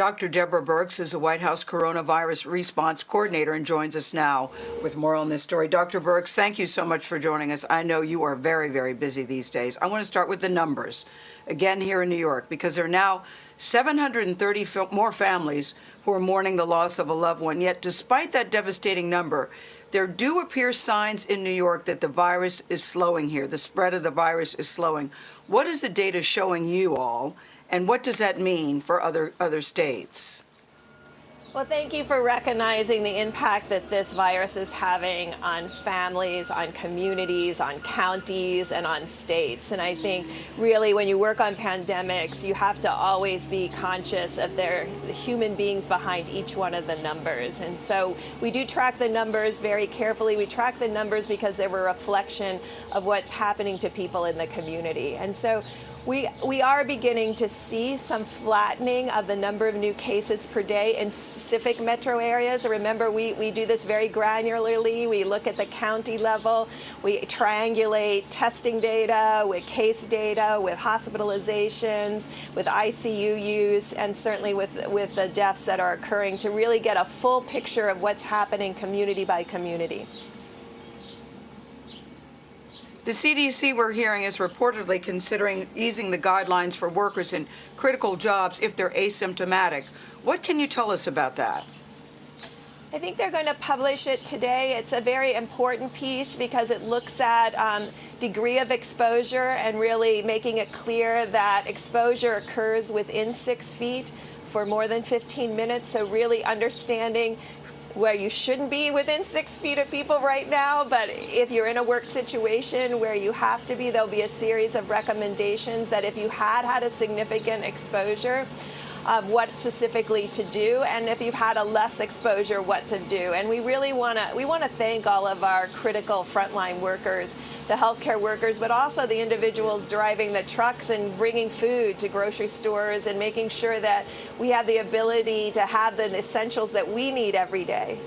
Dr. Deborah Birx is a White House coronavirus response coordinator and joins us now with more on this story. Dr. Birx, thank you so much for joining us. I know you are very, very busy these days. I want to start with the numbers, again here in New York, because there are now 730 more families who are mourning the loss of a loved one. Yet, despite that devastating number, there do appear signs in New York that the virus is slowing here. The spread of the virus is slowing. What is the data showing you all? And what does that mean for other states? Well, thank you for recognizing the impact that this virus is having on families, on communities, on counties, and on states. And I think really when you work on pandemics, you have to always be conscious of the human beings behind each one of the numbers. And so we do track the numbers very carefully. We track the numbers because they're a reflection of what's happening to people in the community. And so we are beginning to see some flattening of the number of new cases per day in specific metro areas. Remember, we do this very granularly. We look at the county level. We triangulate testing data with case data, with hospitalizations, with ICU use, and certainly with the deaths that are occurring to really get a full picture of what's happening community by community. The CDC, we're hearing, is reportedly considering easing the guidelines for workers in critical jobs if they're asymptomatic. What can you tell us about that? I think they're going to publish it today. It's a very important piece because it looks at degree of exposure and really making it clear that exposure occurs within 6 feet for more than 15 minutes. So really understanding where you shouldn't be within 6 feet of people right now, but if you're in a work situation where you have to be, there'll be a series of recommendations that if you had a significant exposure, what specifically to do, and if you've had a less exposure, what to do. And we really want to thank all of our critical frontline workers, the healthcare workers, but also the individuals driving the trucks and bringing food to grocery stores and making sure that we have the ability to have the essentials that we need every day.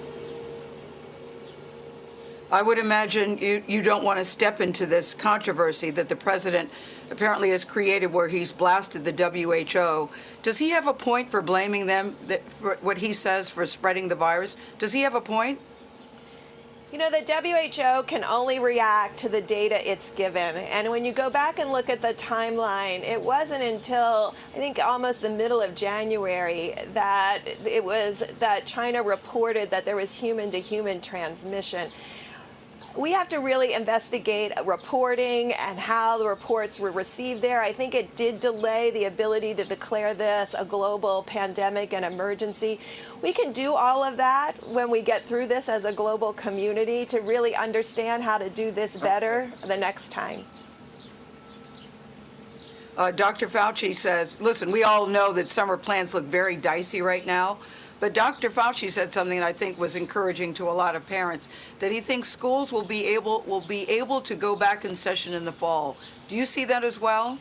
I would imagine you don't want to step into this controversy that the president apparently has created where he's blasted the WHO. Does he have a point for blaming them for what he says for spreading the virus? Does he have a point? You know, the WHO can only react to the data it's given. And when you go back and look at the timeline, it wasn't until, I think, almost the middle of January that China reported that there was human-to-human transmission. We have to really investigate reporting and how the reports were received there. I think it did delay the ability to declare this a global pandemic and emergency. We can do all of that when we get through this as a global community to really understand how to do this better the next time. Dr. Fauci says, listen, we all know that summer plans look very dicey right now. But Dr. Fauci said something that I think was encouraging to a lot of parents, that he thinks schools will be able to go back in session in the fall. Do you see that as well?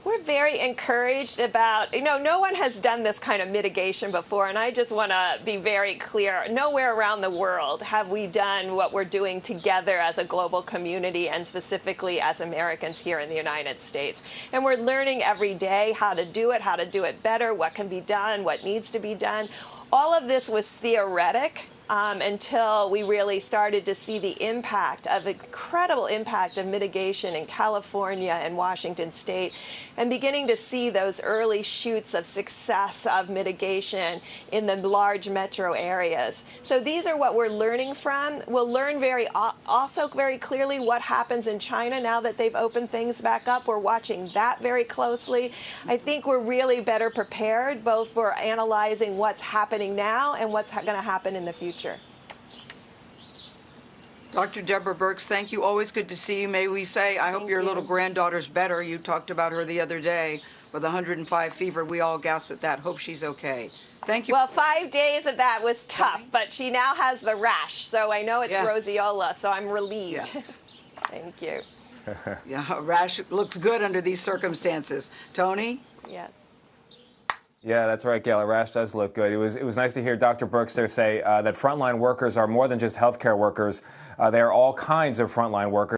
We're very encouraged about, no one has done this kind of mitigation before, and I just want to be very clear. Nowhere around the world have we done what we're doing together as a global community and specifically as Americans here in the United States. And we're learning every day how to do it better, what can be done, what needs to be done. All of this was theoretic until we really started to see the incredible impact of mitigation in California and Washington State, and beginning to see those early shoots of success of mitigation in the large metro areas. So these are what we're learning from. We'll learn also very clearly what happens in China now that they've opened things back up. We're watching that very closely. I think we're really better prepared both for analyzing what's happening now and what's going to happen in the future. Dr. Deborah Birx, thank you. Always good to see you. May we say, I hope your little granddaughter's better. You talked about her the other day with 105 fever. We all gasped at that. Hope she's okay. Thank you. Well, 5 days of that was tough, but she now has the rash, so I know it's roseola, so I'm relieved. Yes. Thank you. Yeah, rash looks good under these circumstances. Tony? Yes. Yeah, that's right, Gail. A rash does look good. It was nice to hear Dr. Birx there say that frontline workers are more than just healthcare workers. They are all kinds of frontline workers.